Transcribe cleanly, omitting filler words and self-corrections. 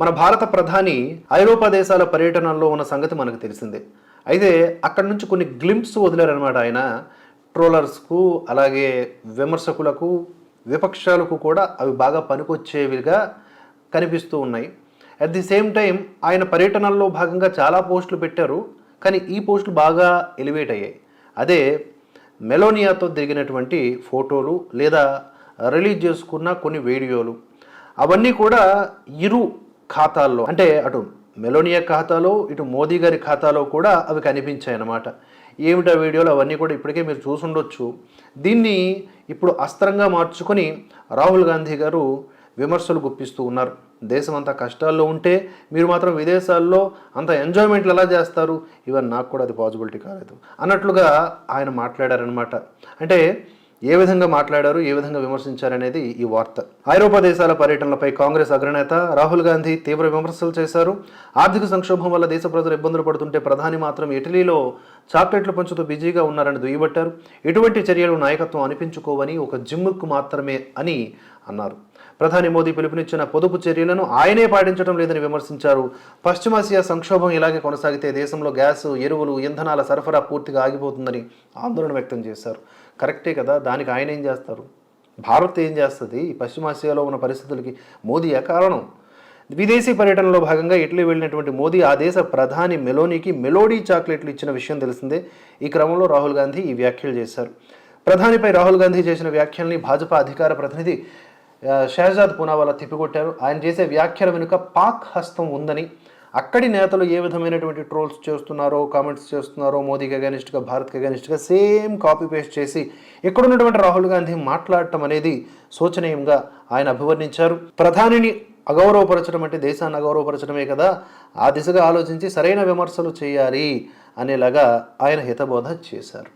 మన భారత ప్రధాని ఐరోపా దేశాల పర్యటనలో ఉన్న సంగతి మనకు తెలిసిందే. అయితే అక్కడ నుంచి కొన్ని గ్లింప్స్ వదిలారనమాట ఆయన. ట్రోలర్స్కు, అలాగే విమర్శకులకు, విపక్షాలకు కూడా అవి బాగా పనికొచ్చేవిగా కనిపిస్తూ ఉన్నాయి. అట్ ది సేమ్ టైం ఆయన పర్యటనల్లో భాగంగా చాలా పోస్టులు పెట్టారు, కానీ ఈ పోస్టులు బాగా ఎలివేట్ అయ్యాయి. అదే మెలోనియాతో దిగినటువంటి ఫోటోలు లేదా రిలీజ్ చేసుకున్న కొన్ని వీడియోలు, అవన్నీ కూడా ఇరు ఖాతాల్లో, అంటే అటు మెలోనియా ఖాతాలో ఇటు మోదీ గారి ఖాతాలో కూడా అవి కనిపించాయి అన్నమాట. ఏమిటా వీడియోలు అవన్నీ కూడా ఇప్పటికే మీరు చూసుండొచ్చు. దీన్ని ఇప్పుడు అస్త్రంగా మార్చుకొని రాహుల్ గాంధీ గారు విమర్శలు గుప్పిస్తూ ఉన్నారు. దేశం అంతా కష్టాల్లో ఉంటే మీరు మాత్రం విదేశాల్లో అంత ఎంజాయ్మెంట్లు ఎలా చేస్తారు, ఈవెన్ నాకు కూడా అది పాసిబిలిటీ కాలేదు అన్నట్లుగా ఆయన మాట్లాడారనమాట. అంటే ఏ విధంగా మాట్లాడారు, ఏ విధంగా విమర్శించారనేది ఈ వార్త. ఐరోపా దేశాల పర్యటనలపై కాంగ్రెస్ అగ్రనేత రాహుల్ గాంధీ తీవ్ర విమర్శలు చేశారు. ఆర్థిక సంక్షోభం వల్ల దేశ ప్రజలు ఇబ్బందులు పడుతుంటే ప్రధాని మాత్రం ఇటలీలో చాక్లెట్లు పంచుతూ బిజీగా ఉన్నారని దుయ్యబట్టారు. ఇటువంటి చర్యలు నాయకత్వం అనిపించుకోవని, ఒక జిమ్ముకు మాత్రమే అని అన్నారు. ప్రధాని మోదీ పిలుపునిచ్చిన పొదుపు చర్యలను ఆయనే పాటించడం లేదని విమర్శించారు. పశ్చిమాసియా సంక్షోభం ఇలాగే కొనసాగితే దేశంలో గ్యాస్, ఎరువులు, ఇంధనాల సరఫరా పూర్తిగా ఆగిపోతుందని ఆందోళన వ్యక్తం చేశారు. కరెక్టే కదా, దానికి ఆయన ఏం చేస్తారు? భారత్ ఏం చేస్తుంది? పశ్చిమాసియాలో ఉన్న పరిస్థితులకి మోదీయే కారణం. విదేశీ పర్యటనలో భాగంగా ఇటలీ వెళ్ళినటువంటి మోదీ ఆ దేశ ప్రధాని మెలోనీకి మెలోడీ చాక్లెట్లు ఇచ్చిన విషయం తెలిసిందే. ఈ క్రమంలో రాహుల్ గాంధీ ఈ వ్యాఖ్యలు చేశారు. ప్రధానిపై రాహుల్ గాంధీ చేసిన వ్యాఖ్యల్ని భాజపా అధికార ప్రతినిధి షహజాద్ పూనావాలా తిప్పికొట్టారు. ఆయన చేసే వ్యాఖ్యల వెనుక పాక్ హస్తం ఉందని, అక్కడి నేతలు ఏ విధమైనటువంటి ట్రోల్స్ చేస్తున్నారో, కామెంట్స్ చేస్తున్నారో, మోదీకి అగెనిస్ట్గా, భారత్కి అగెనిస్ట్గా సేమ్ కాపీ పేస్ట్ చేసి ఇక్కడ ఉన్నటువంటి రాహుల్ గాంధీ మాట్లాడటం అనేది శోచనీయంగా ఆయన అభివర్ణించారు. ప్రధానిని అగౌరవపరచడం అంటే దేశాన్ని అగౌరవపరచడమే కదా, ఆ దిశగా ఆలోచించి సరైన విమర్శలు చేయాలి అనేలాగా ఆయన హితబోధ చేశారు.